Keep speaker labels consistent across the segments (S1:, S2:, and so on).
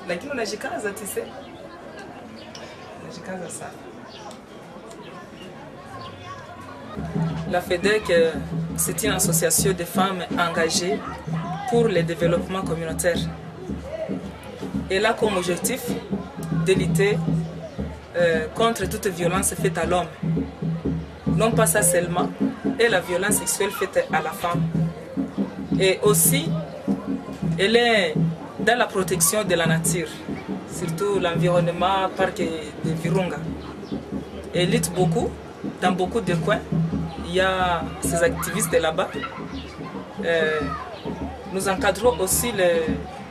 S1: Lakini unajikaza tise. Unajikaza sana. La FEDEC, c'est une association de femmes engagées pour le développement communautaire. Elle a comme objectif de lutter contre toute violence faite à l'homme. Non pas ça seulement, et la violence sexuelle faite à la femme. Et aussi, elle est dans la protection de la nature, surtout l'environnement, parc de Virunga. Elle lutte beaucoup, dans beaucoup de coins. Il y a ces activistes là-bas. Nous encadrons aussi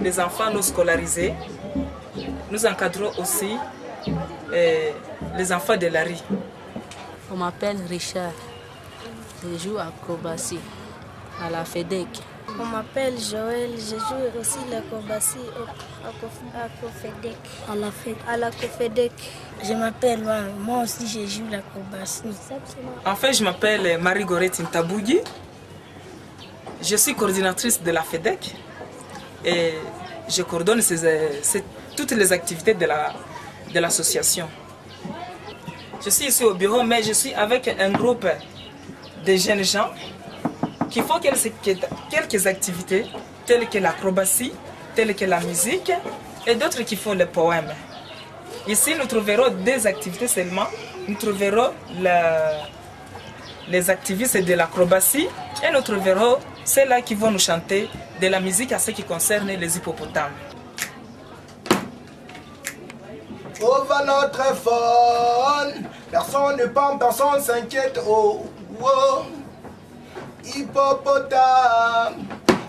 S1: les enfants non scolarisés. Nous encadrons aussi les enfants de la rue.
S2: On m'appelle Richard. Je joue à acrobatie à la FEDEC.
S3: On m'appelle Joël. Je joue aussi l'acrobatie à la FEDEC. Je m'appelle moi aussi je joue l'acrobatie.
S1: En fait, je m'appelle Marie-Gorette Ntabougi. Je suis coordinatrice de la FEDEC et je coordonne toutes les activités de l'association. Je suis ici au bureau, mais je suis avec un groupe de jeunes gens qui font quelques activités telles que l'acrobatie, telles que la musique et d'autres qui font les poèmes. Ici, nous trouverons des activités seulement. Nous trouverons les activistes de l'acrobatie et nous trouverons ceux-là qui vont nous chanter de la musique à ce qui concerne les hippopotames.
S4: Oh, va notre faune, personne ne parle, personne s'inquiète. Oh, oh, hippopotame,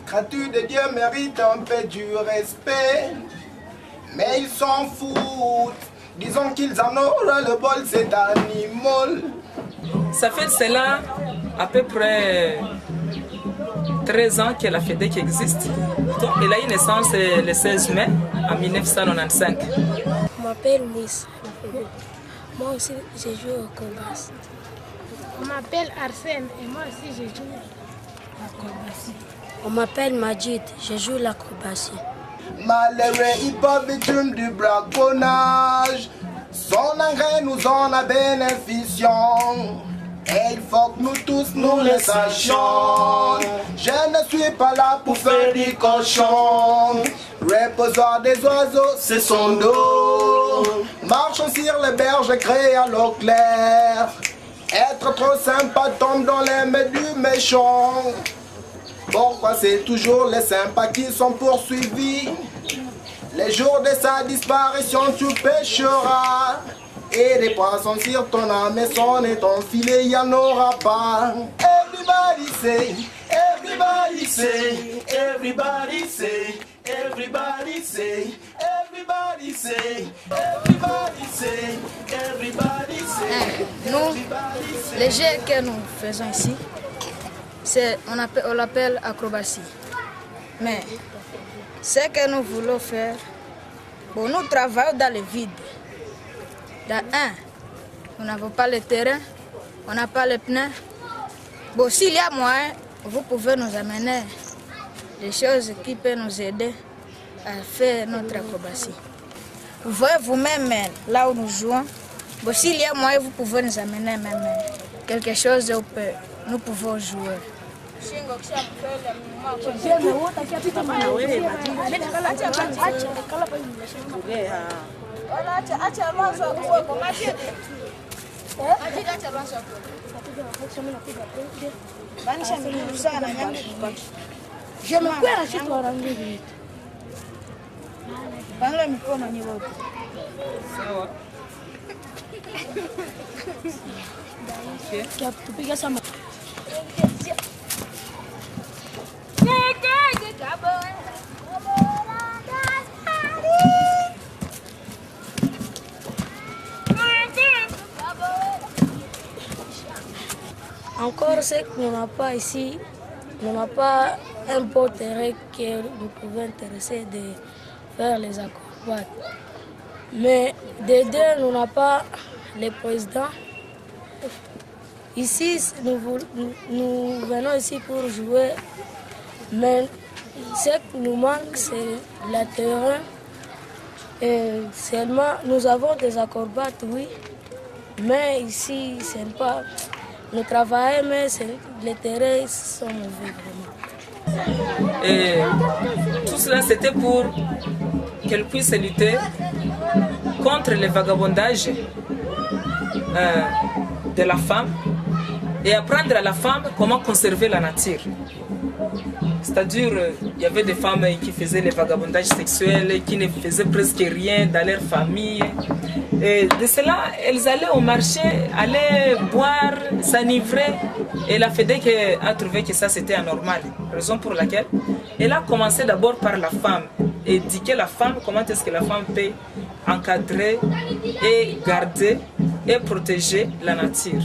S4: créature de Dieu mérite un peu du respect. Mais ils s'en foutent, disons qu'ils en auront le bol, cet animal.
S1: Ça fait cela à peu près 13 ans que la FEDEC existe. Donc, elle a eu naissance le 16 mai en 1995.
S3: Je m'appelle Miss. Moi aussi, je joue au combat.
S5: On m'appelle Arsène et moi aussi, je joue l'acrobatie.
S3: On m'appelle Majid, je joue l'acrobatie.
S4: Malheureux hip-hop victime du braconnage, son engrais nous en a bénéficions. Et il faut que nous tous nous le sachions. Je ne suis pas là pour faire du cochon. Reposoir des oiseaux, c'est son dos. Marchons sur les berges créées à l'eau claire. Être trop sympa tombe dans les mains du méchant. Pourquoi c'est toujours les sympas qui sont poursuivis? Les jours de sa disparition tu pêcheras. Et des poissons sur ton âme et son et ton filet, il n'y en aura pas. Everybody say, everybody say, everybody say, everybody say, everybody say, everybody say, everybody say.
S5: Nous, les jeux que nous faisons ici, on l'appelle acrobatie. Mais ce que nous voulons faire, bon, nous travaillons dans le vide. Dans nous n'avons pas le terrain, on n'a pas les pneus. Bon, s'il y a moyen, vous pouvez nous amener des choses qui peuvent nous aider à faire notre acrobatie. Vous voyez vous-même là où nous jouons. Bon, s'il y a moyen, vous pouvez nous amener même quelque chose où nous pouvons jouer.
S3: Encore ce qu'on n'a pas ici, on n'a pas un beau terrain que nous pouvons intéresser de faire les acrobates. Mais de deux, on n'a pas le président. Ici, nous venons ici pour jouer, mais ce qui nous manque, c'est le terrain. Et seulement, nous avons des acrobates, oui, mais ici, c'est pas... Nous travaillons, mais les terrains sont mauvais, vraiment.
S1: Et tout cela, c'était pour qu'elle puisse lutter contre le vagabondage de la femme et apprendre à la femme comment conserver la nature. C'est-à-dire, il y avait des femmes qui faisaient le vagabondage sexuel, qui ne faisaient presque rien dans leur famille. Et de cela, elles allaient au marché, allaient boire, s'enivrer. Et la FEDEC a trouvé que ça c'était anormal. Raison pour laquelle elle a commencé d'abord par la femme. Éduquer la femme, comment est-ce que la femme peut encadrer et garder et protéger la nature.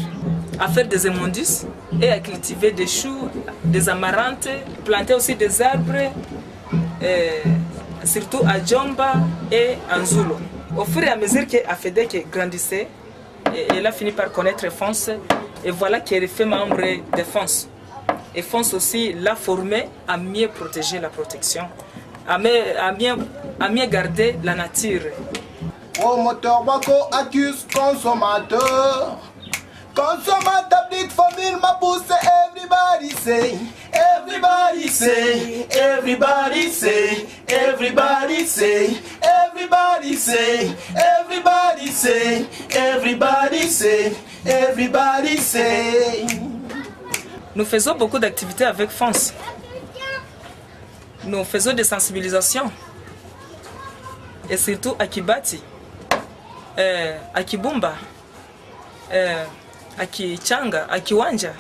S1: À faire des immondices et à cultiver des choux, des amarantes, planter aussi des arbres, surtout à Djomba et en Zulu. Au fur et à mesure que FEDEC grandissait, elle a fini par connaître FONS et voilà qu'elle est fait membre de FONS. Et FONS aussi l'a formée à mieux protéger la protection, à mieux garder la nature.
S4: Promoteur Bako accuse consommateur. Consommateur big famille m'a poussé, everybody say, everybody say, everybody say, everybody say, everybody say, everybody say, everybody say, everybody say.
S1: Nous faisons beaucoup d'activités avec FONS. Nous faisons des sensibilisations. Et surtout à Kibati, à Kibumba, à Kichanga, à Kiwanja.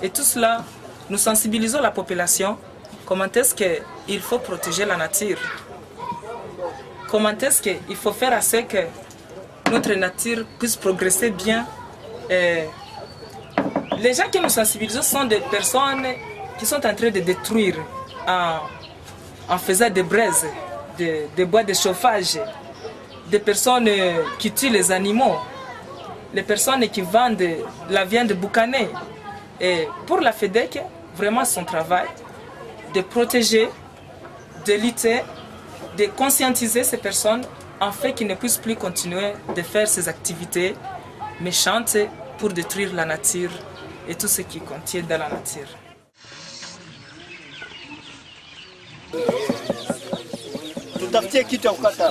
S1: Et tout cela, nous sensibilisons la population. Comment est-ce qu'il faut protéger la nature? Comment est-ce qu'il faut faire à ce que notre nature puisse progresser bien? Les gens que nous sensibilisons sont des personnes qui sont en train de détruire en faisant des braises, des bois de chauffage, des personnes qui tuent les animaux, les personnes qui vendent la viande boucanée. Et pour la FEDEC, vraiment son travail de protéger, de lutter, de conscientiser ces personnes afin qu'ils ne puissent plus continuer de faire ces activités méchantes pour détruire la nature et tout ce qui contient dans la nature.
S6: Tutafutie kitu ya kukata.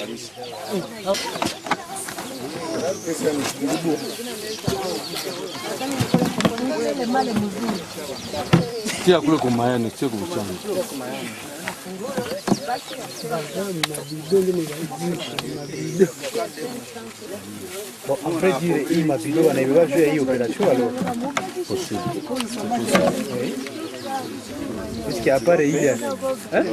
S7: Tia kule kwa mayani, sio kwa mchanga.
S8: Bon, après dire il m'a vidéo on va jouer à une opération alors.
S7: Possible.
S8: Oui. Est-ce qu'il y a pas idée? Hein?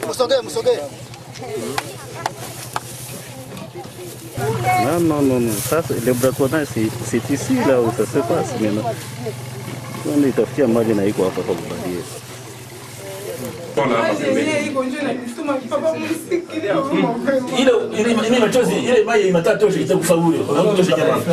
S6: Msoge.
S9: Non. Ça, le braconnage, c'est ici, là où ça se passe maintenant. On est tafutia maji na iko hapa kwa kubadia.
S10: Ile machozi, ile maji matatu itakufaulu. Unamtosha jamani.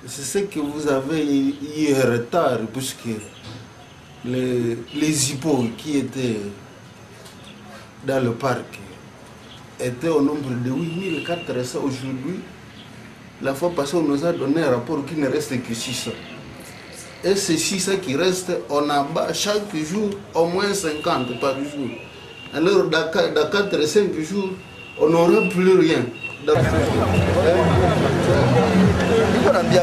S11: C'est ce que vous avez eu un retard, puisque les hippos qui étaient dans le parc étaient au nombre de 8400 aujourd'hui. La fois passée, on nous a donné un rapport qui ne reste que 600. Et ces 600 qui restent, on abat chaque jour au moins 50 par jour. Alors, dans 4 et 5 jours, on n'aura plus rien.
S6: Iko na mbia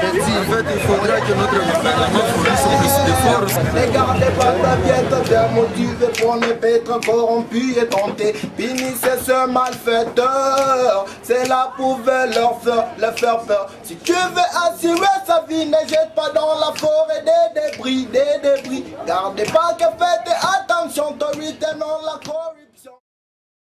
S12: fait, il faudra que notre gouvernement fournisse plus d'efforts.
S4: Ne gardez pas ta pièce bien motivée pour ne pas être corrompu et tenté. Punissez ce malfaiteur, cela pouvait leur faire peur. Si tu veux assurer sa vie, ne jette pas dans la forêt des débris, des débris. Gardez pas que faites attention, autorité non la